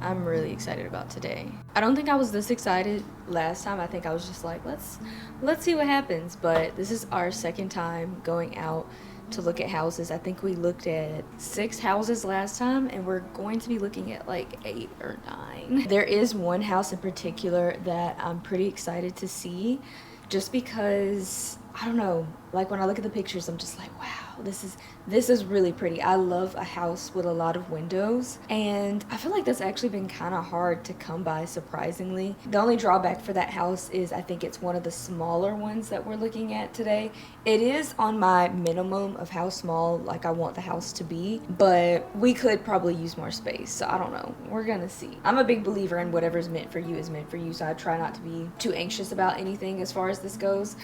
I'm really excited about today. I don't think I was this excited last time. I think I was just like, let's see what happens. But this is our second time going out to look at houses. I think we looked at 6 houses last time, and we're going to be looking at like 8 or 9. There is one house in particular that I'm pretty excited to see, just because, I don't know, like when I look at the pictures, I'm just like, wow, this is really pretty. I love a house with a lot of windows, and I feel like that's actually been kind of hard to come by, surprisingly. The only drawback for that house is I think it's one of the smaller ones that we're looking at today. It is on my minimum of how small like I want the house to be, but we could probably use more space, so I don't know. We're gonna see. I'm a big believer in whatever's meant for you is meant for you, so I try not to be too anxious about anything as far as this goes.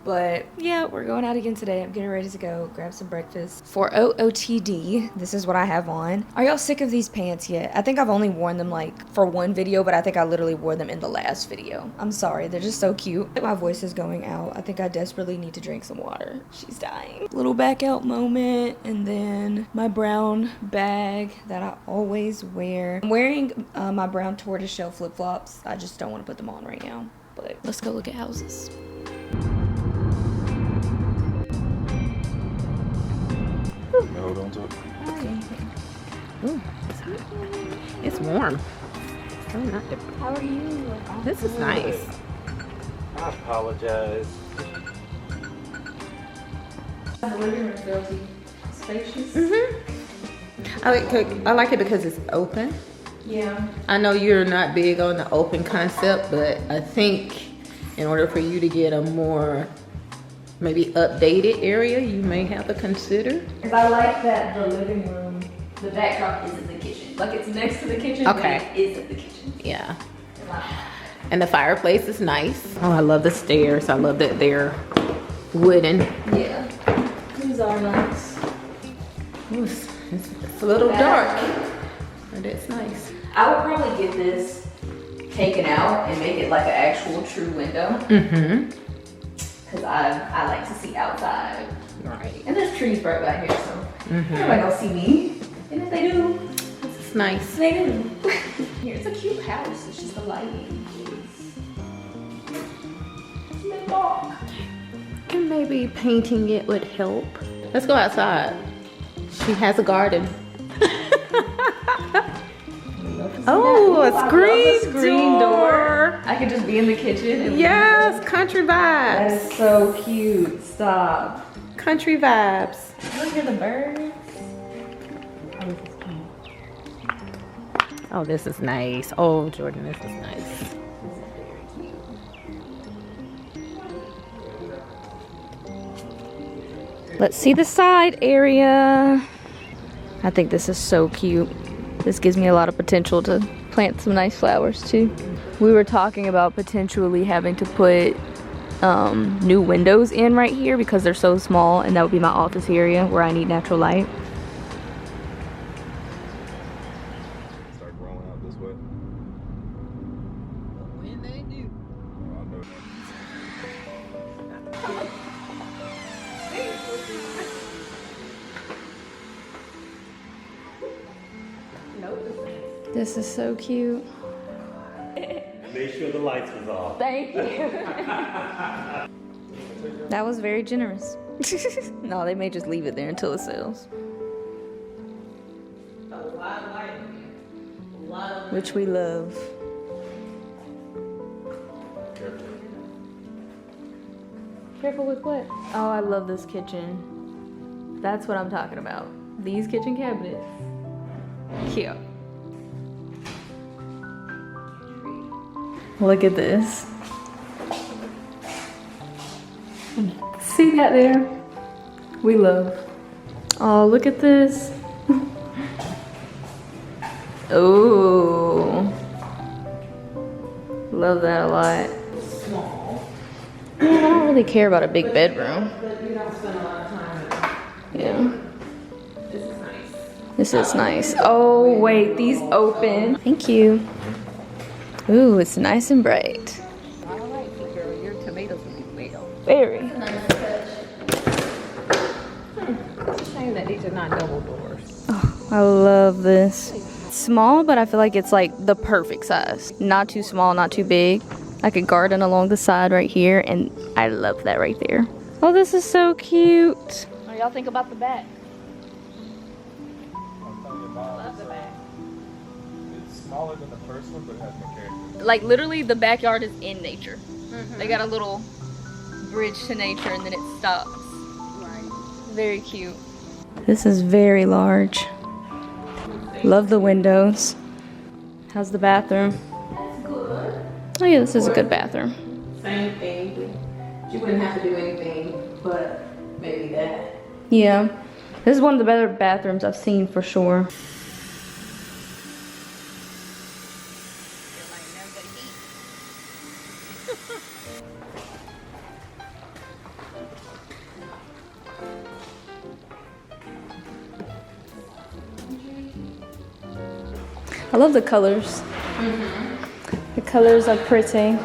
But yeah, we're going out again today. I'm getting ready to go grab some breakfast. For OOTD, this is what I have on. Are y'all sick of these pants yet? I think I've only worn them like for one video, but I think I literally wore them in the last video. I'm sorry, they're just so cute. My voice is going out. I think I desperately need to drink some water. She's dying. Little back out moment, and then my brown bag that I always wear. I'm wearing my brown tortoiseshell flip-flops. I just don't want to put them on right now, but let's go look at houses. Hold on to it. Ooh, it's warm. How are you? This is nice. I apologize. The living room feels spacious. I like it because it's open. Yeah. I know you're not big on the open concept, but I think in order for you to get a more maybe updated area, you may have to consider. I like that the living room, the backdrop isn't the kitchen. Like it's next to the kitchen, Okay. but it isn't the kitchen. Yeah. And the fireplace is nice. Oh, I love the stairs. I love that they're wooden. Yeah. These are nice. Ooh, it's a little dark, but it's nice. I would probably get this taken out and make it like an actual true window. Because I like to see outside. Right. And there's trees right back here, so everybody gonna see me. And if they do, It's nice. they do. Here, it's a cute house. It's just the lighting. It's a bit dark. And maybe painting it would help. Let's go outside. She has a garden. Oh, a screen door. I could just be in the kitchen. And Yes, country that vibes. is so cute. Stop. Country vibes. Look at the birds. Oh, this is nice. Oh, Jhordan, this is nice. Let's see the side area. I think this is so cute. This gives me a lot of potential to plant some nice flowers too. We were talking about potentially having to put new windows in right here because they're so small, and that would be my office area where I need natural light. Start growing out this way. When they do. Oh, I know. This is so cute. Make sure the lights was off. Thank you. That was very generous. No, they may just leave it there until it sells. Which we love. Careful with what? Oh, I love this kitchen. That's what I'm talking about. These kitchen cabinets. Cute. Look at this. See that there? We love. Oh, look at this. Oh. Love that a lot. Small. I don't really care about a big bedroom. But you don't spend a lot of time in it. Yeah. This is nice. This is nice. Oh, wait, these open. Thank you. Ooh, it's nice and bright. I like it, girl. Your tomatoes will be well. Very. Nice touch. It's a shame that these are not double doors. Oh, I love this. It's small, but I feel like it's like the perfect size. Not too small, not too big. Like a garden along the side right here, and I love that right there. Oh, this is so cute. What do y'all think about the back? Love the back. It's smaller than the first one, but it has more character. Like literally the backyard is in nature. They got a little bridge to nature and then it stops. Right. Very cute. This is very large. Love the windows. How's the bathroom? Good. Oh yeah, this is a good bathroom. Same thing. She wouldn't have to do anything but maybe that. Yeah. This is one of the better bathrooms I've seen for sure. I love the colors. The colors are pretty.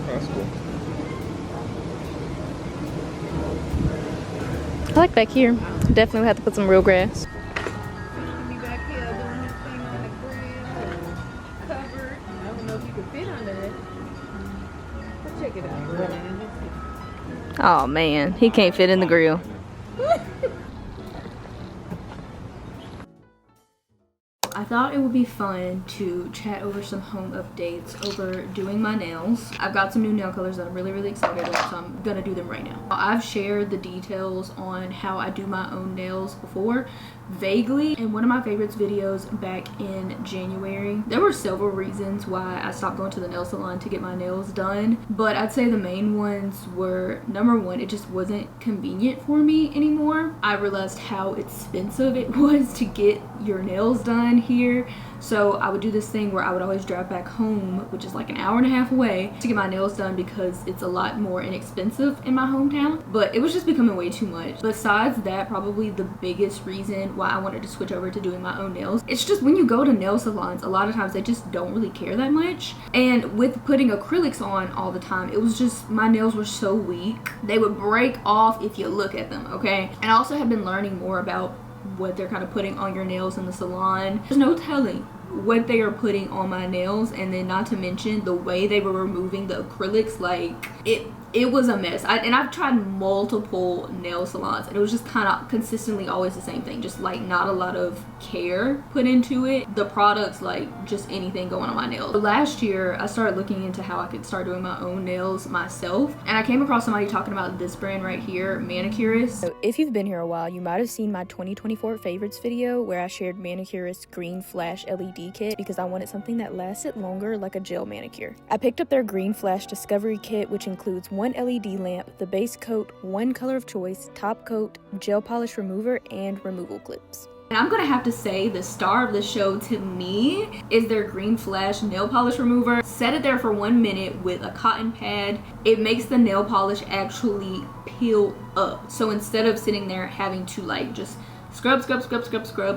That's cool. I like back here. Definitely would have to put some real grass. Be back here doing his thing on the grill, covered. I don't know if you can fit under that. But check it out. Oh man, he can't fit in the grill. I thought it would be fun to chat over some home updates over doing my nails. I've got some new nail colors that I'm really excited about, so I'm gonna do them right now. I've shared the details on how I do my own nails before, vaguely, in one of my favorites videos back in January. There were several reasons why I stopped going to the nail salon to get my nails done, but I'd say the main ones were, number one, it just wasn't convenient for me anymore. I realized how expensive it was to get your nails done here. So I would do this thing where I would always drive back home, which is like an hour and a half away, to get my nails done because it's a lot more inexpensive in my hometown. But it was just becoming way too much. Besides that, probably the biggest reason why I wanted to switch over to doing my own nails, it's just when you go to nail salons, a lot of times they just don't really care that much. And with putting acrylics on all the time, it was just, my nails were so weak. They would break off if you look at them, okay? And I also have been learning more about what they're kind of putting on your nails in the salon. There's no telling what they are putting on my nails, and then not to mention the way they were removing the acrylics. Like it was a mess. And I've tried multiple nail salons, and it was just kind of consistently always the same thing, just like not a lot of care put into it. The products, like just anything going on my nails. Last year I started looking into how I could start doing my own nails myself, and I came across somebody talking about this brand right here, Manucurist. So if you've been here a while, you might have seen my 2024 favorites video where I shared Manucurist green flash LED kit because I wanted something that lasted longer, like a gel manicure. I picked up their green flash discovery kit, which includes one LED lamp, the base coat, one color of choice, top coat, gel polish remover, and removal clips. And I'm gonna have to say the star of the show to me is their green flash nail polish remover. Set it there for 1 minute with a cotton pad. It makes the nail polish actually peel up. So instead of sitting there having to like just scrub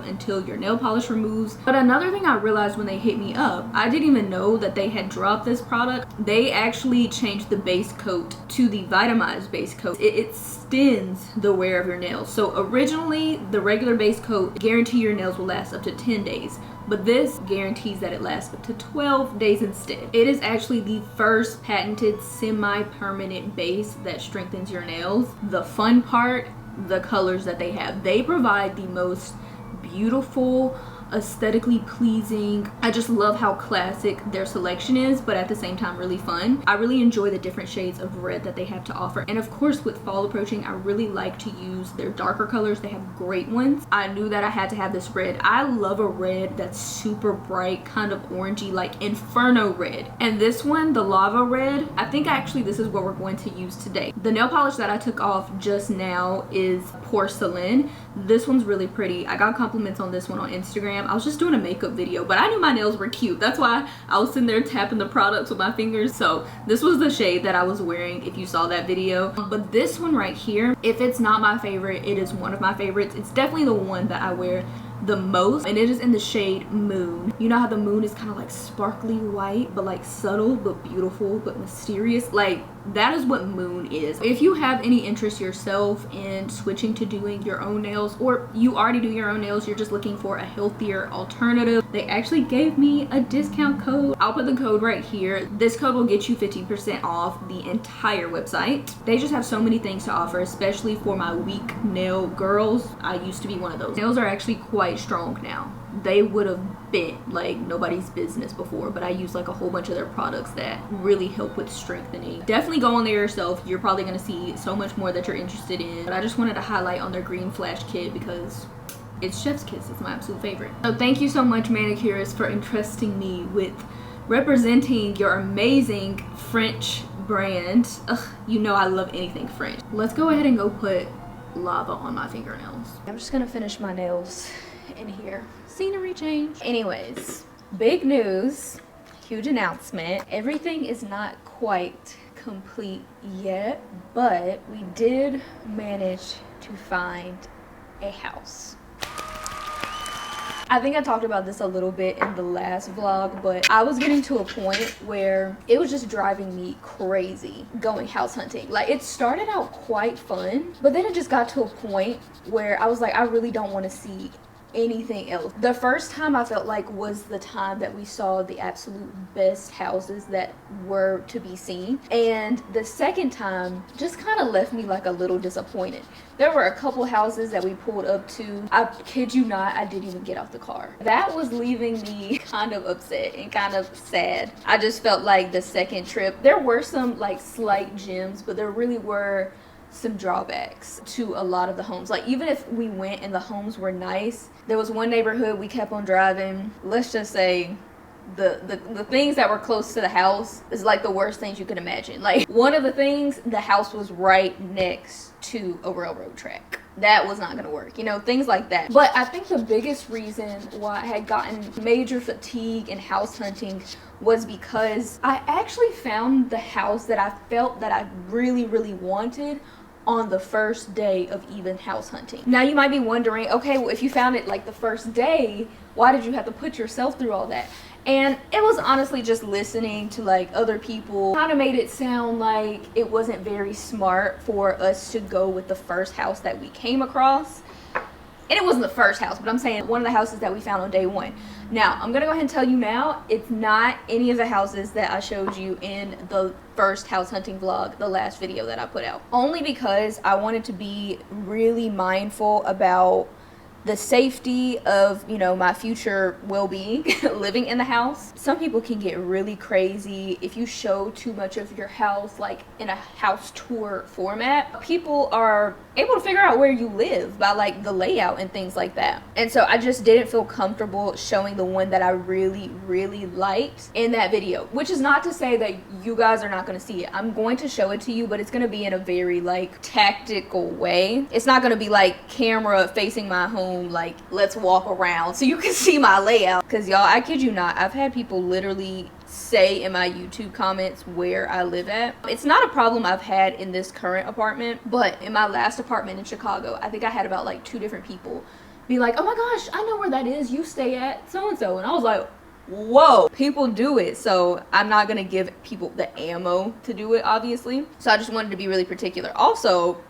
until your nail polish removes. But another thing I realized when they hit me up, I didn't even know that they had dropped this product. They actually changed the base coat to the vitamized base coat. It extends the wear of your nails. So originally, the regular base coat guarantee your nails will last up to 10 days. But this guarantees that it lasts up to 12 days instead. It is actually the first patented semi-permanent base that strengthens your nails. The fun part, the colors that they have. They provide the most beautiful, aesthetically pleasing. I just love how classic their selection is, but at the same time really fun. I really enjoy the different shades of red that they have to offer. And of course, with fall approaching, I really like to use their darker colors. They have great ones. I knew that I had to have this red. I love a red that's super bright, kind of orangey, like inferno red. And this one, the lava red, I think actually this is what we're going to use today. The nail polish that I took off just now is porcelain. This one's really pretty. I got compliments on this one on Instagram. Instagram. I was just doing a makeup video, but I knew my nails were cute. That's why I was sitting there tapping the products with my fingers. So this was the shade that I was wearing if you saw that video. But this one right here, if it's not my favorite, it is one of my favorites. It's definitely the one that I wear the most, and it is in the shade Moon. You know how the moon is kind of like sparkly white, but like subtle but beautiful but mysterious? Like, that is what Moon is. If you have any interest yourself in switching to doing your own nails, or you already do your own nails, you're just looking for a healthier alternative, they actually gave me a discount code. I'll put the code right here. This code will get you 15% off the entire website. They just have so many things to offer, especially for my weak nail girls. I used to be one of those. Nails are actually quite strong now. They would have bent like nobody's business before, but I use like a whole bunch of their products that really help with strengthening. Definitely go on there yourself. You're probably going to see so much more that you're interested in, but I just wanted to highlight on their green flash kit because it's chef's kiss. It's my absolute favorite. So thank you so much, Manucurist, for entrusting me with representing your amazing French brand. Ugh, you know I love anything French. Let's go ahead and go put lava on my fingernails. I'm just gonna finish my nails in here. Scenery change. Anyways, big news, huge announcement. Everything is not quite complete yet, but we did manage to find a house. I think I talked about this a little bit in the last vlog, but I was getting to a point where it was just driving me crazy going house hunting. Like, it started out quite fun, but then it just got to a point where I was like, I really don't want to see anything else. The first time I felt like was the time that we saw the absolute best houses that were to be seen, and the second time just kind of left me like a little disappointed. There were a couple houses that we pulled up to. I kid you not, I didn't even get off the car. That was leaving me kind of upset and kind of sad. I just felt like the second trip, there were some like slight gems, but there really were some drawbacks to a lot of the homes. Like, even if we went and the homes were nice, there was one neighborhood we kept on driving. Let's just say the things that were close to the house is like the worst things you can imagine. Like, one of the things, the house was right next to a railroad track. That was not gonna work, you know, things like that. But I think the biggest reason why I had gotten major fatigue in house hunting was because I actually found the house that I felt that I really, really wanted on the first day of even house hunting. Now you might be wondering, okay, well, if you found it like the first day, why did you have to put yourself through all that? And it was honestly just listening to like other people kind of made it sound like it wasn't very smart for us to go with the first house that we came across. And it wasn't the first house, but I'm saying one of the houses that we found on day one. Now, I'm gonna go ahead and tell you now, it's not any of the houses that I showed you in the first house hunting vlog, the last video that I put out. Only because I wanted to be really mindful about the safety of, you know, my future well-being living in the house. Some people can get really crazy if you show too much of your house, like in a house tour format. People are able to figure out where you live by like the layout and things like that. And so I just didn't feel comfortable showing the one that I really, really liked in that video, which is not to say that you guys are not going to see it. I'm going to show it to you, but it's going to be in a very like tactical way. It's not going to be like camera facing my home, like let's walk around so you can see my layout. Because y'all, I kid you not, I've had people literally say in my YouTube comments where I live at. It's not a problem I've had in this current apartment, but in my last apartment in Chicago, I think I had about like 2 different people be like, oh my gosh, I know where that is, you stay at so and so. And I was like, whoa, people do it. So I'm not gonna give people the ammo to do it, obviously. So I just wanted to be really particular. Also,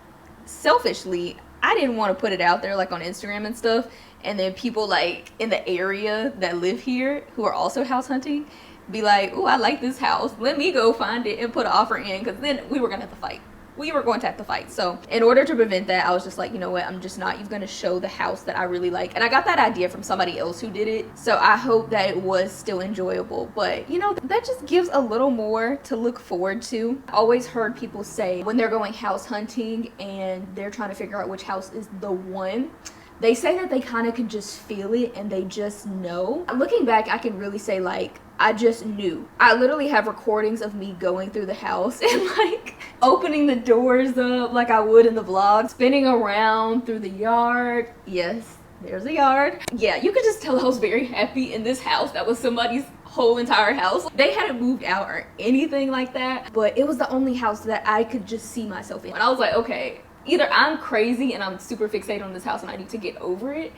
selfishly, I didn't want to put it out there like on Instagram and stuff, and then people like in the area that live here who are also house hunting be like, oh, I like this house, let me go find it and put an offer in, because then we were gonna have to fight. We were going to have to fight. So in order to prevent that, I was just like, you know what, I'm just not even gonna show the house that I really like. And I got that idea from somebody else who did it, so I hope that it was still enjoyable. But you know, that just gives a little more to look forward to. I always heard people say when they're going house hunting and they're trying to figure out which house is the one, they say that they kind of can just feel it and they just know. Looking back, I can really say like, I just knew. I literally have recordings of me going through the house and like opening the doors up like I would in the vlog, spinning around through the yard. Yes, There's a yard. Yeah, you could just tell I was very happy in this house. That was somebody's whole entire house. They hadn't moved out or anything like that, but it was the only house that I could just see myself in. And I was like, okay, either I'm crazy and I'm super fixated on this house and I need to get over it,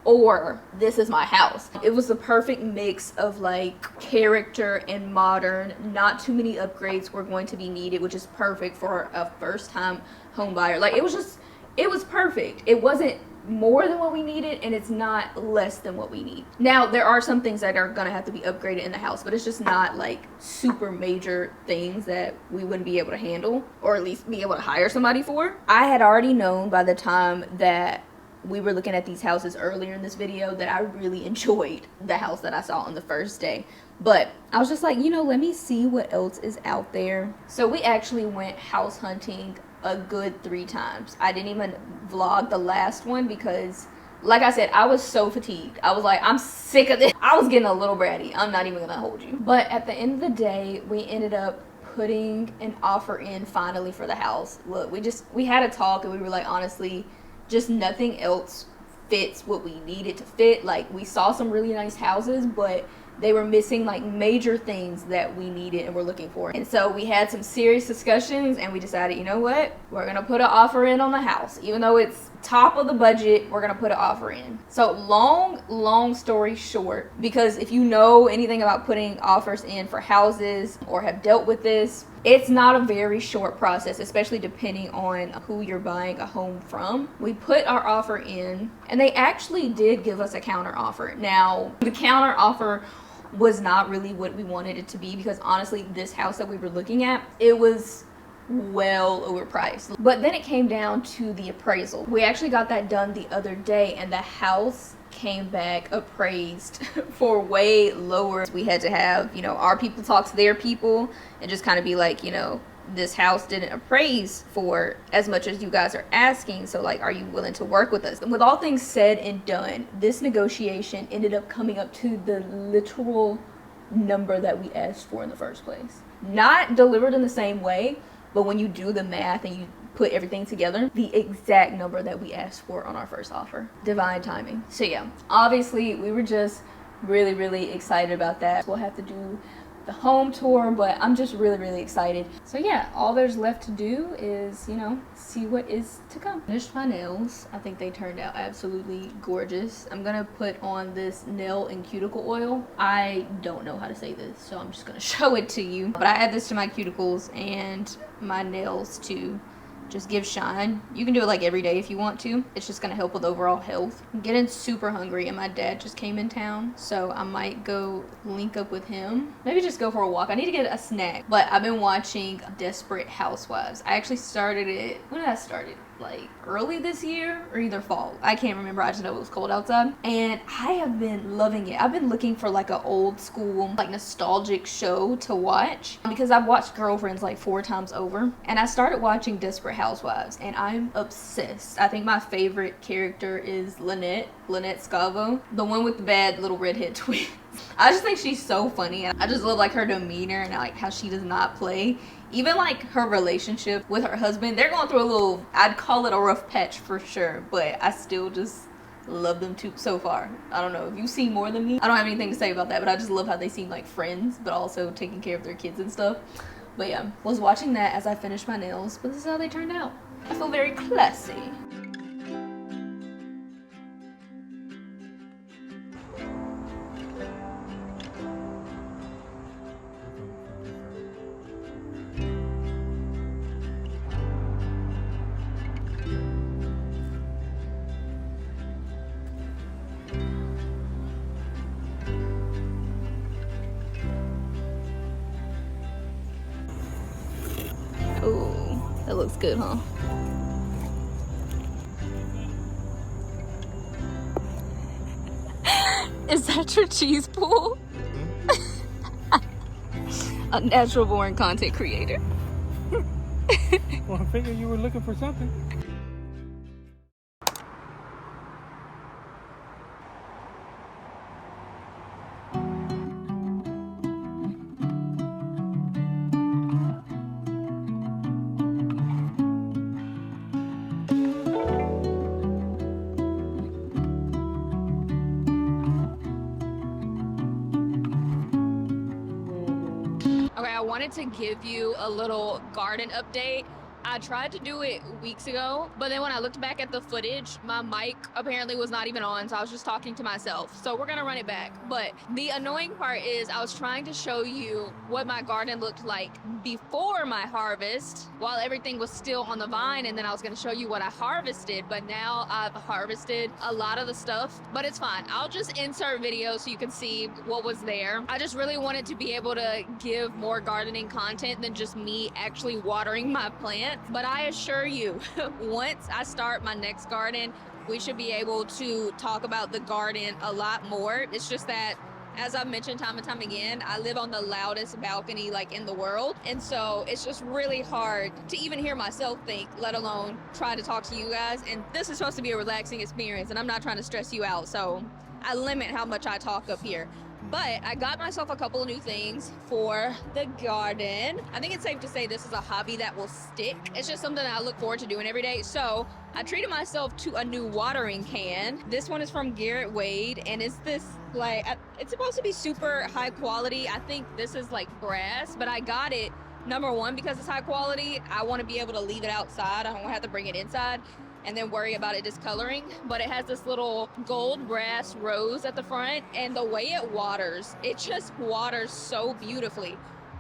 or this is my house. It was the perfect mix of like character and modern. Not too many upgrades were going to be needed, which is perfect for a first time home buyer. Like it was perfect. It wasn't more than what we needed, and it's not less than what we need. Now there are some things that are gonna have to be upgraded in the house, but it's just not like super major things that we wouldn't be able to handle, or at least be able to hire somebody for. I had already known by the time that we were looking at these houses earlier in this video that I really enjoyed the house that I saw on the first day. But I was just like, you know, let me see what else is out there. So we actually went house hunting a good 3 times. I didn't even vlog the last one because, like I said, I was so fatigued. I was like, I'm sick of this. I was getting a little bratty. I'm not even gonna hold you. But at the end of the day, we ended up putting an offer in finally for the house. Look, we had a talk and we were like, honestly, just nothing else fits what we needed to fit. Like we saw some really nice houses, but they were missing like major things that we needed and were looking for. And so we had some serious discussions and we decided, you know what? We're gonna put an offer in on the house. Even though it's top of the budget, we're gonna put an offer in. So long story short, because if you know anything about putting offers in for houses or have dealt with this, it's not a very short process, especially depending on who you're buying a home from. We put our offer in and they actually did give us a counter offer. Now, the counter offer was not really what we wanted it to be because honestly, this house that we were looking at, it was well overpriced. But then it came down to the appraisal. We actually got that done the other day and the house came back appraised for way lower. We had to have, you know, our people talk to their people and just kind of be like, you know, this house didn't appraise for as much as you guys are asking, so like, are you willing to work with us? And with all things said and done, this negotiation ended up coming up to the literal number that we asked for in the first place. Not delivered in the same way, but when you do the math and you put everything together, the exact number that we asked for on our first offer. Divine timing. So yeah, obviously we were just really excited about that. We'll have to do the home tour, but I'm just really excited. So yeah, all there's left to do is, you know, see what is to come. Finished my nails. I think they turned out absolutely gorgeous. I'm gonna put on this nail and cuticle oil. I don't know how to say this, so I'm just gonna show it to you. But I add this to my cuticles and my nails to just give shine. You can do it like every day if you want to. It's just gonna help with overall health. I'm getting super hungry and my dad just came in town, so I might go link up with him. Maybe just go for a walk. I need to get a snack. But I've been watching Desperate Housewives. I actually started it, when did I start it? Like early this year or either fall. I can't remember. I just know it was cold outside and I have been loving it. I've been looking for like an old school, like nostalgic show to watch because I've watched Girlfriends like 4 times over, and I started watching Desperate Housewives and I'm obsessed. I think my favorite character is Lynette Scavo, the one with the bad little redhead twins. I just think she's so funny. I just love like her demeanor and like how she does not play. Even like her relationship with her husband, they're going through a little, I'd call it a rough patch for sure, but I still just love them too so far. I don't know if you've seen more than me. I don't have anything to say about that, but I just love how they seem like friends, but also taking care of their kids and stuff. But yeah, was watching that as I finished my nails, but this is how they turned out. I feel very classy. Ooh, that looks good, huh? Is that your cheese pool? A natural born content creator. Well, I figured you were looking for something. wanted to give you a little garden update. I tried to do it weeks ago, but then when I looked back at the footage, my mic apparently was not even on, so I was just talking to myself. So we're gonna run it back. But the annoying part is I was trying to show you what my garden looked like before my harvest, while everything was still on the vine, and then I was gonna show you what I harvested, but now I've harvested a lot of the stuff, but it's fine. I'll just insert videos so you can see what was there. I just really wanted to be able to give more gardening content than just me actually watering my plants. But I assure you, once I start my next garden, we should be able to talk about the garden a lot more. It's just that, as I've mentioned time and time again, I live on the loudest balcony like in the world. And so it's just really hard to even hear myself think, let alone try to talk to you guys. And this is supposed to be a relaxing experience, and I'm not trying to stress you out. So I limit how much I talk up here. But I got myself a couple of new things for the garden. I think it's safe to say this is a hobby that will stick. It's just something that I look forward to doing every day. So I treated myself to a new watering can. This one is from Garrett Wade, and it's this like, it's supposed to be super high quality. I think this is like brass, but I got it, number one, because it's high quality. I want to be able to leave it outside. I don't have to bring it inside and then worry about it discoloring. But it has this little gold brass rose at the front, and the way it waters, it just waters so beautifully.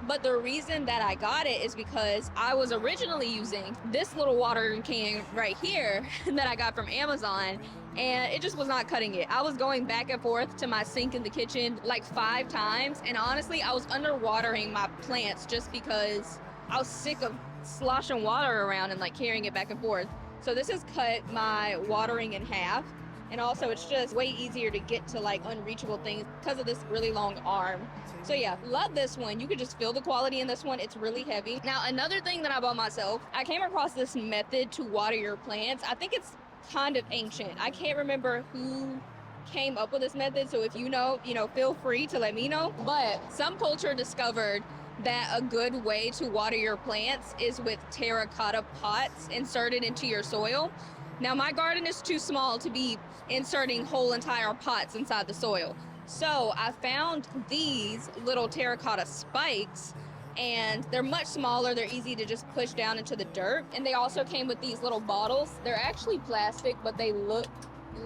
But the reason that I got it is because I was originally using this little watering can right here that I got from Amazon, and it just was not cutting it. I was going back and forth to my sink in the kitchen like 5 times, and honestly, I was underwatering my plants just because I was sick of sloshing water around and like carrying it back and forth. So this has cut my watering in half, and also it's just way easier to get to like unreachable things because of this really long arm. So yeah, love this one. You can just feel the quality in this one. It's really heavy. Now, another thing that I bought myself, I came across this method to water your plants. I think it's kind of ancient. I can't remember who came up with this method, so if you know, feel free to let me know. But some culture discovered that a good way to water your plants is with terracotta pots inserted into your soil. Now, my garden is too small to be inserting whole entire pots inside the soil. So I found these little terracotta spikes, and they're much smaller. They're easy to just push down into the dirt. And they also came with these little bottles. They're actually plastic, but they look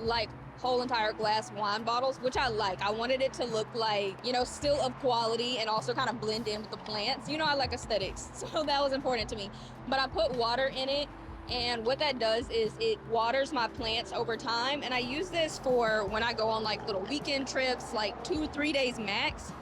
like whole entire glass wine bottles, which I like. I wanted it to look like, still of quality and also kind of blend in with the plants. I like aesthetics, so that was important to me. But I put water in it, and what that does is it waters my plants over time. And I use this for when I go on like little weekend trips, like 2-3 days max,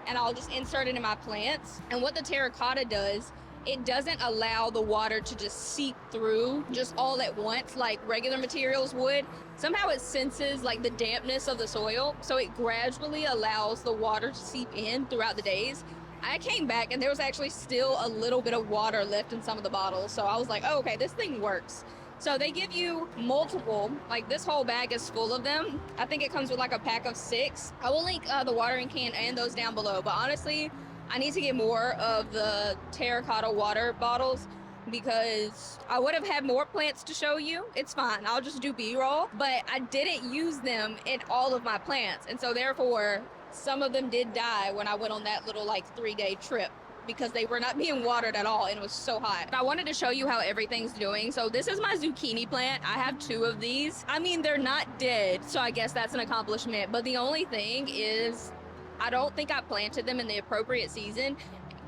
and I'll just insert it in my plants. And what the terracotta does, it doesn't allow the water to just seep through just all at once like regular materials would. Somehow it senses like the dampness of the soil, so it gradually allows the water to seep in throughout the days. I came back and there was actually still a little bit of water left in some of the bottles, so I was like, oh, okay, this thing works. So they give you multiple, like this whole bag is full of them. I think it comes with like a pack of 6. I will link the watering can and those down below, but honestly, I need to get more of the terracotta water bottles because I would have had more plants to show you. It's fine, I'll just do B-roll, but I didn't use them in all of my plants, and so therefore some of them did die when I went on that little like 3-day trip because they were not being watered at all and it was so hot. I wanted to show you how everything's doing. So this is my zucchini plant. I have 2 of these. I mean, they're not dead, so I guess that's an accomplishment, but the only thing is I don't think I planted them in the appropriate season.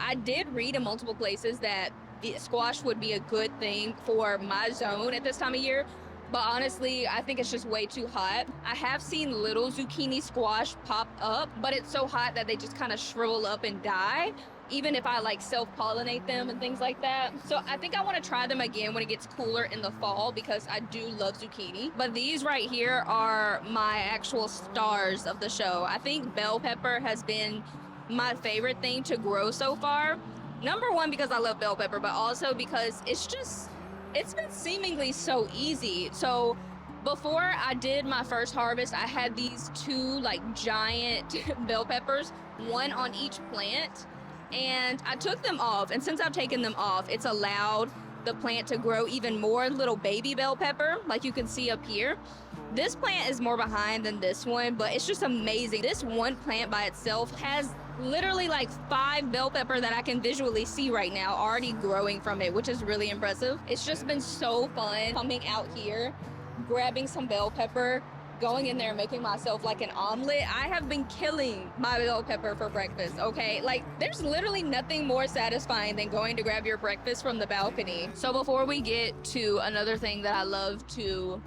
I did read in multiple places that the squash would be a good thing for my zone at this time of year, but honestly, I think it's just way too hot. I have seen little zucchini squash pop up, but it's so hot that they just kind of shrivel up and die, even if I like self-pollinate them and things like that. So I think I want to try them again when it gets cooler in the fall because I do love zucchini. But these right here are my actual stars of the show. I think bell pepper has been my favorite thing to grow so far. Number one, because I love bell pepper, but also because it's been seemingly so easy. So before I did my first harvest, I had these 2 like giant bell peppers, one on each plant. And I took them off, and since I've taken them off, it's allowed the plant to grow even more little baby bell pepper, like you can see up here. This plant is more behind than this one, but it's just amazing. This one plant by itself has literally like 5 bell pepper that I can visually see right now already growing from it, which is really impressive. It's just been so fun coming out here, grabbing some bell pepper, going in there and making myself like an omelet. I have been killing my bell pepper for breakfast, okay? Like, there's literally nothing more satisfying than going to grab your breakfast from the balcony. So before we get to another thing that I love to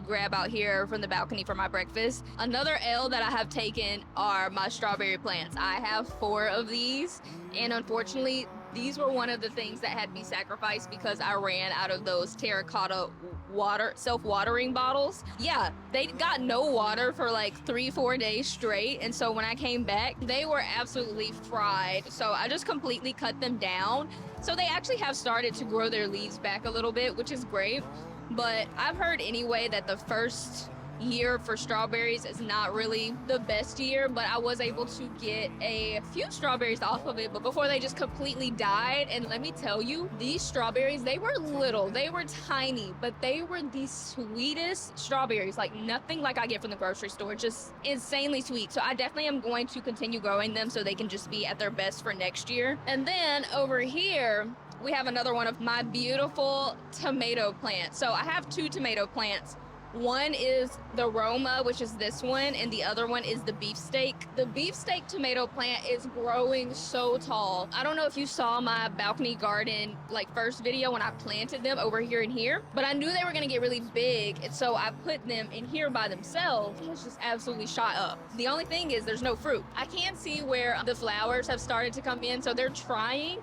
grab out here from the balcony for my breakfast, another L that I have taken are my strawberry plants. I have 4 of these, and unfortunately these were one of the things that had to be sacrificed because I ran out of those terracotta water self-watering bottles. Yeah, they got no water for like 3-4 days straight, and so when I came back they were absolutely fried. So I just completely cut them down. So they actually have started to grow their leaves back a little bit, which is great. But I've heard anyway that the first year for strawberries is not really the best year, but I was able to get a few strawberries off of it, but before they just completely died. And let me tell you, these strawberries, they were little, they were tiny, but they were the sweetest strawberries, like nothing like I get from the grocery store, just insanely sweet. So I definitely am going to continue growing them so they can just be at their best for next year. And then over here, we have another one of my beautiful tomato plants. So I have 2 tomato plants. One is the Roma, which is this one, and the other one is the beefsteak. The beefsteak tomato plant is growing so tall. I don't know if you saw my balcony garden like first video when I planted them over here and here, but I knew they were gonna get really big, and so I put them in here by themselves. It's just absolutely shot up. The only thing is there's no fruit. I can see where the flowers have started to come in, so they're trying,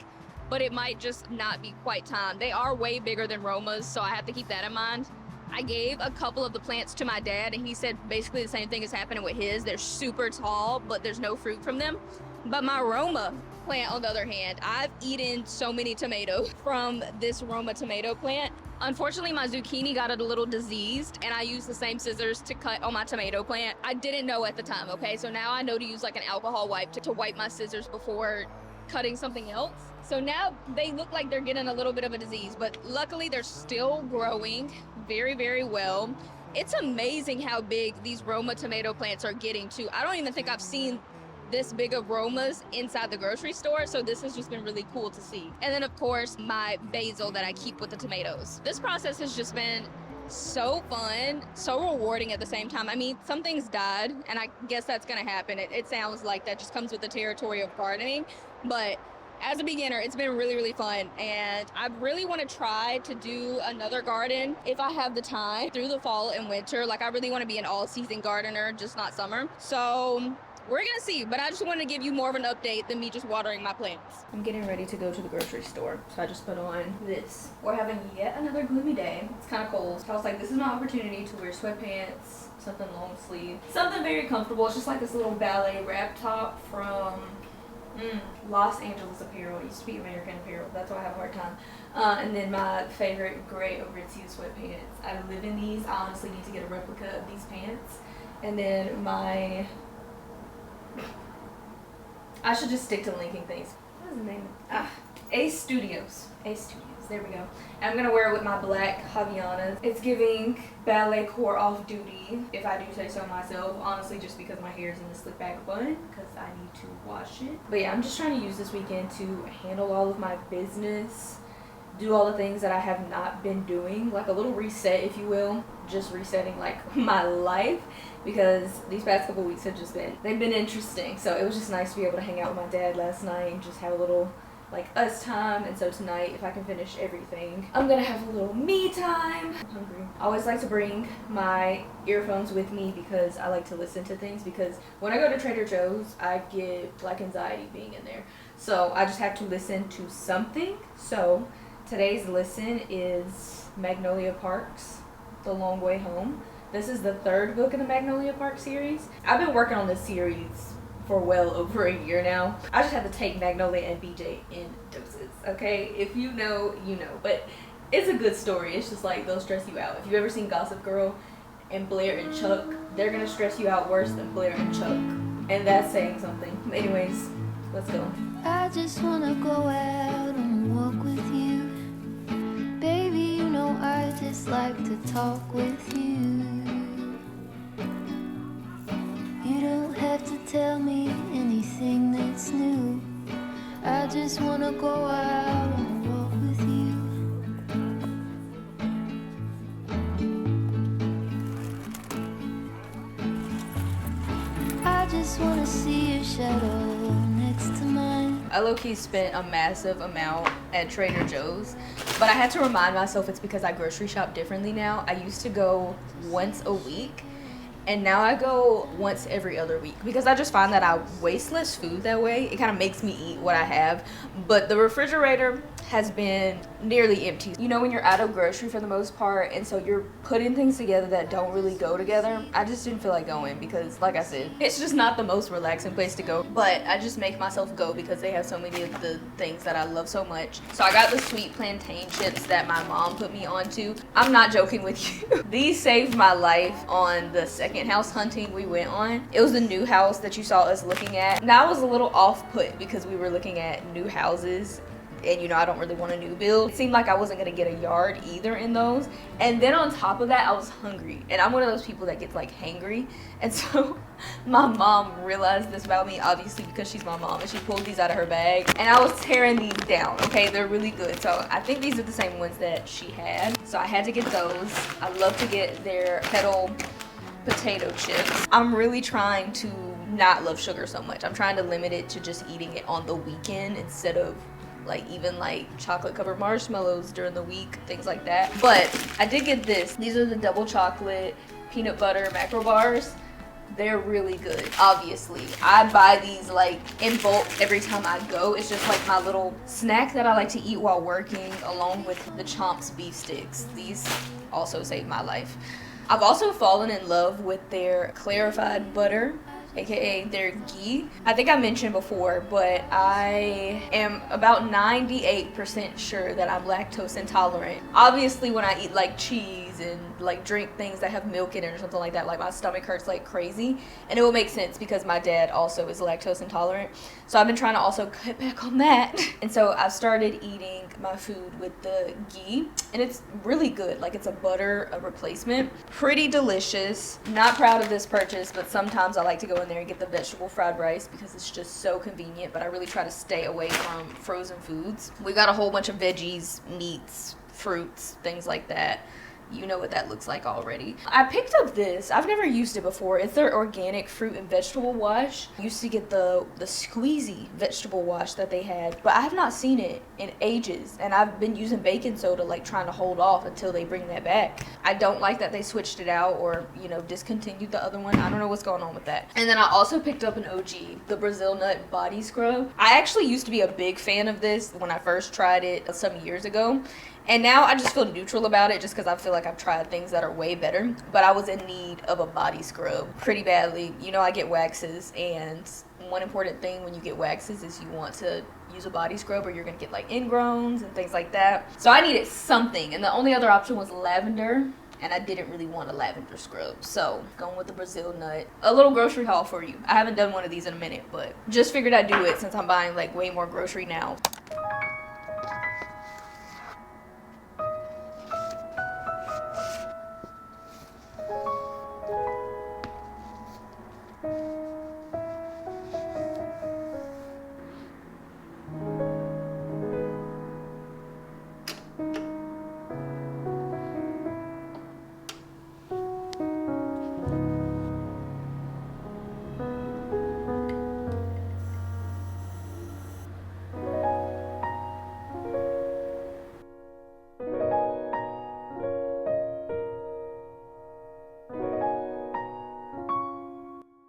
but it might just not be quite time. They are way bigger than Romas, so I have to keep that in mind. I gave a couple of the plants to my dad, and he said basically the same thing is happening with his. They're super tall, but there's no fruit from them. But my Roma plant, on the other hand, I've eaten so many tomatoes from this Roma tomato plant. Unfortunately, my zucchini got a little diseased, and I used the same scissors to cut on my tomato plant. I didn't know at the time, okay? So now I know to use like an alcohol wipe to wipe my scissors before cutting something else. So now they look like they're getting a little bit of a disease, but luckily they're still growing very, very well. It's amazing how big these Roma tomato plants are getting too. I don't even think I've seen this big of Romas inside the grocery store, so this has just been really cool to see. And then of course my basil that I keep with the tomatoes. This process has just been so fun, so rewarding at the same time. I mean, some things died, and I guess that's gonna happen. It sounds like that just comes with the territory of gardening, but as a beginner, it's been really, really fun, and I really want to try to do another garden if I have the time through the fall and winter. Like, I really want to be an all-season gardener, just not summer. So we're gonna see, but I just wanted to give you more of an update than me just watering my plants. I'm getting ready to go to the grocery store, so I just put on this. We're having yet another gloomy day. It's kind of cold, so I was like, this is my opportunity to wear sweatpants, something long sleeve, something very comfortable. It's just like this little ballet wrap top from Los Angeles Apparel. It used to be American Apparel. That's why I have a hard time. And then my favorite gray Aritzia sweatpants. I live in these. I honestly need to get a replica of these pants. And then my... I should just stick to linking things. What is the name? Ace Studios. Ace Studios. There we go. And I'm gonna wear it with my black Havaianas. It's giving ballet core off duty, if I do say so myself. Honestly, just because my hair is in the slick back bun, because I need to wash it. But yeah, I'm just trying to use this weekend to handle all of my business, do all the things that I have not been doing, like a little reset, if you will. Just resetting like my life, because these past couple weeks have just been, they've been interesting. So it was just nice to be able to hang out with my dad last night and just have a little like us time. And so tonight, if I can finish everything, I'm gonna have a little me time. I'm hungry. I always like to bring my earphones with me because I like to listen to things, because when I go to Trader Joe's, I get like anxiety being in there. So I just have to listen to something. So today's listen is Magnolia Park's The Long Way Home. This is the 3rd book in the Magnolia Park series. I've been working on this series for well over a year now. I just have to take Magnolia and BJ in doses, okay? If you know, you know. But it's a good story. It's just like, they'll stress you out. If you've ever seen Gossip Girl and Blair and Chuck, they're gonna stress you out worse than Blair and Chuck. And that's saying something. Anyways, let's go. I just wanna go out and walk with you. Baby, you know I just like to talk with you. You don't have to tell me anything that's new. shadow next to mine. I low-key spent a massive amount at Trader Joe's, but I had to remind myself it's because I grocery shop differently now. I used to go once a week, and now I go once every other week because I just find that I waste less food that way. It kind of makes me eat what I have, but the refrigerator has been nearly empty. You know, when you're out of grocery for the most part, and so you're putting things together that don't really go together, I just didn't feel like going because, like I said, it's just not the most relaxing place to go, but I just make myself go because they have so many of the things that I love so much. So I got the sweet plantain chips that my mom put me onto. I'm not joking with you. These saved my life on the second house hunting we went on. It was the new house that you saw us looking at. Now I was a little off put because we were looking at new houses, and you know, I don't really want a new build. It seemed like I wasn't gonna get a yard either in those. And then on top of that, I was hungry. And I'm one of those people that gets like hangry. And so my mom realized this about me, obviously because she's my mom, and she pulled these out of her bag. And I was tearing these down, okay? They're really good. So I think these are the same ones that she had. So I had to get those. I love to get their kettle potato chips. I'm really trying to not love sugar so much. I'm trying to limit it to just eating it on the weekend instead of like even like chocolate covered marshmallows during the week, things like that. But I did get this. These are the double chocolate peanut butter macro bars. They're really good. Obviously, I buy these like in bulk every time I go. It's just like my little snack that I like to eat while working, along with the Chomps beef sticks. These also saved my life. I've also fallen in love with their clarified butter, aka their ghee. I think I mentioned before, but I am about 98% sure that I'm lactose intolerant. Obviously, when I eat like cheese and like drink things that have milk in it or something like that, like my stomach hurts like crazy. And it will make sense because my dad also is lactose intolerant. So I've been trying to also cut back on that. And so I've started eating my food with the ghee, and it's really good. Like, it's a butter, a replacement. Pretty delicious. Not proud of this purchase, but sometimes I like to go in there and get the vegetable fried rice because it's just so convenient, but I really try to stay away from frozen foods. We got a whole bunch of veggies, meats, fruits, things like that. You know what that looks like already. I picked up this. I've never used it before. It's their organic fruit and vegetable wash. I used to get the squeezy vegetable wash that they had, but I have not seen it in ages. And I've been using baking soda, like trying to hold off until they bring that back. I don't like that they switched it out or, you know, discontinued the other one. I don't know what's going on with that. And then I also picked up an OG, the Brazil Nut Body Scrub. I actually used to be a big fan of this when I first tried it some years ago. And now I just feel neutral about it just because I feel like I've tried things that are way better. But I was in need of a body scrub pretty badly. You know, I get waxes, and one important thing when you get waxes is you want to use a body scrub or you're going to get like ingrowns and things like that. So I needed something, and the only other option was lavender. And I didn't really want a lavender scrub. So, going with the Brazil Nut. A little grocery haul for you. I haven't done one of these in a minute, but just figured I'd do it since I'm buying like way more grocery now.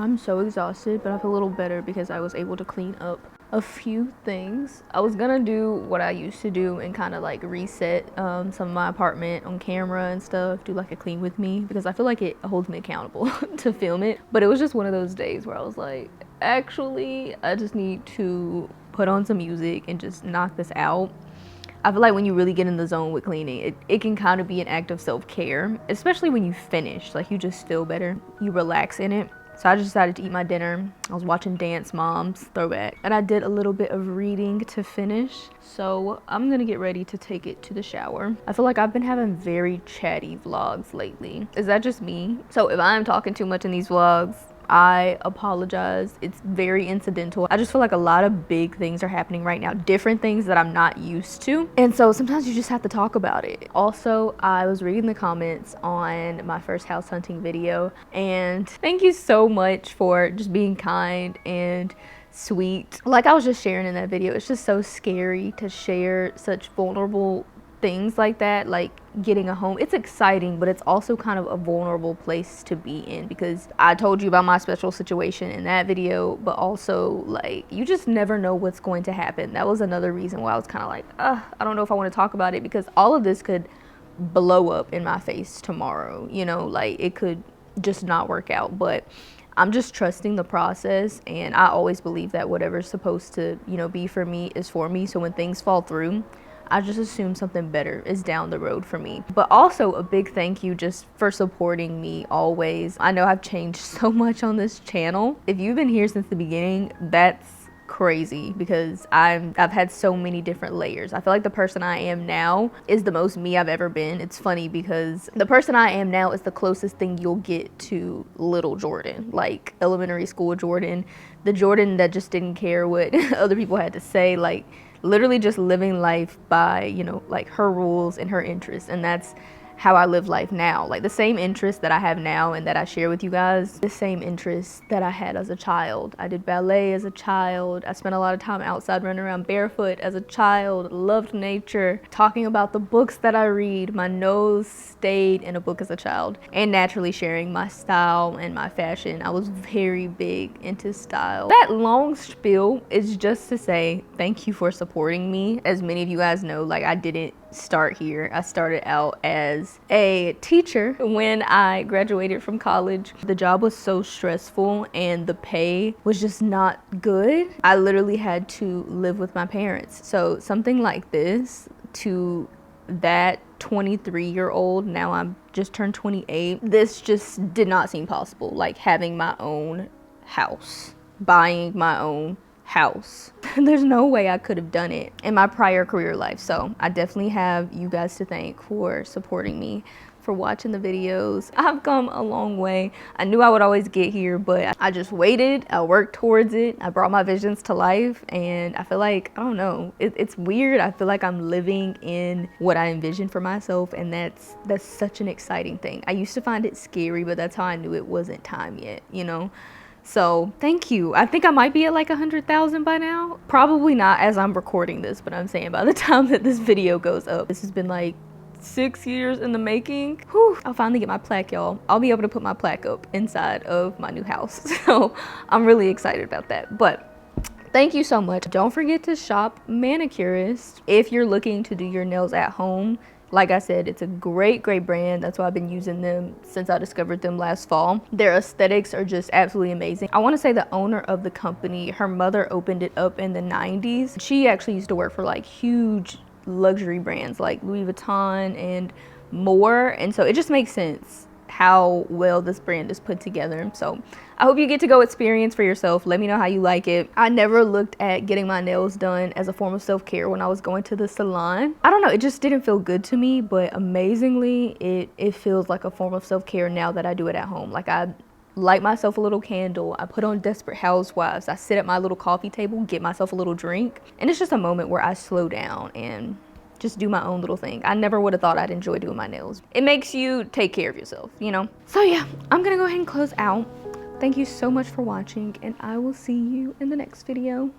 I'm so exhausted, but I feel a little better because I was able to clean up a few things. I was gonna do what I used to do and kind of like reset some of my apartment on camera and stuff, do like a clean with me, because I feel like it holds me accountable to film it. But it was just one of those days where I was like, actually, I just need to put on some music and just knock this out. I feel like when you really get in the zone with cleaning, it can kind of be an act of self-care, especially when you finish. Like, you just feel better, you relax in it. So I just decided to eat my dinner. I was watching Dance Moms, throwback. And I did a little bit of reading to finish. So I'm gonna get ready to take it to the shower. I feel like I've been having very chatty vlogs lately. Is that just me? So if I am talking too much in these vlogs, I apologize. It's very incidental. I just feel like a lot of big things are happening right now, different things that I'm not used to. And so sometimes you just have to talk about it. Also, I was reading the comments on my first house hunting video, and thank you so much for just being kind and sweet. Like I was just sharing in that video, it's just so scary to share such vulnerable things like that, like getting a home. It's exciting, but it's also kind of a vulnerable place to be in, because I told you about my special situation in that video, but also like you just never know what's going to happen. That was another reason why I was kind of like, I don't know if I want to talk about it, because all of this could blow up in my face tomorrow, you know, like it could just not work out. But I'm just trusting the process, and I always believe that whatever's supposed to, you know, be for me is for me. So when things fall through, I just assume something better is down the road for me. But also a big thank you just for supporting me always. I know I've changed so much on this channel. If you've been here since the beginning, that's crazy, because I've had so many different layers. I feel like the person I am now is the most me I've ever been. It's funny because the person I am now is the closest thing you'll get to little Jhordan, like elementary school Jhordan, the Jhordan that just didn't care what other people had to say, like literally just living life by, you know, like her rules and her interests. And that's how I live life now. Like the same interests that I have now and that I share with you guys, the same interests that I had as a child. I did ballet as a child. I spent a lot of time outside running around barefoot as a child, loved nature, talking about the books that I read. My nose stayed in a book as a child, and naturally sharing my style and my fashion. I was very big into style. That long spiel is just to say thank you for supporting me. As many of you guys know, like I didn't start here. I started out as a teacher when I graduated from college. The job was so stressful and the pay was just not good. I literally had to live with my parents. So something like this to that 23-year-old, now I'm just turned 28, this just did not seem possible. Like having my own house, buying my own house. There's no way I could have done it in my prior career life. So I definitely have you guys to thank for supporting me, for watching the videos. I've come a long way. I knew I would always get here, but I just waited. I worked towards it. I brought my visions to life, and I feel like, I don't know, it's weird. I feel like I'm living in what I envisioned for myself, and that's such an exciting thing. I used to find it scary, but that's how I knew it wasn't time yet, you know? So thank you. I think I might be at like 100,000 by now. Probably not as I'm recording this, but I'm saying by the time that this video goes up, this has been like 6 years in the making. Whew, I'll finally get my plaque, y'all. I'll be able to put my plaque up inside of my new house. So I'm really excited about that. But thank you so much. Don't forget to shop Manucurist if you're looking to do your nails at home. Like I said, it's a great brand. That's why I've been using them since I discovered them last fall. Their aesthetics are just absolutely amazing. I want to say the owner of the company, her mother opened it up in the 90s. She actually used to work for like huge luxury brands like Louis Vuitton and more. And so it just makes sense how well this brand is put together. So I hope you get to go experience for yourself. Let me know how you like it. I never looked at getting my nails done as a form of self-care when I was going to the salon. I don't know, it just didn't feel good to me, but amazingly it feels like a form of self-care now that I do it at home. Like I light myself a little candle, I put on Desperate Housewives, I sit at my little coffee table, get myself a little drink, and it's just a moment where I slow down and just do my own little thing. I never would have thought I'd enjoy doing my nails. It makes you take care of yourself, you know? So yeah, I'm gonna go ahead and close out. Thank you so much for watching, and I will see you in the next video.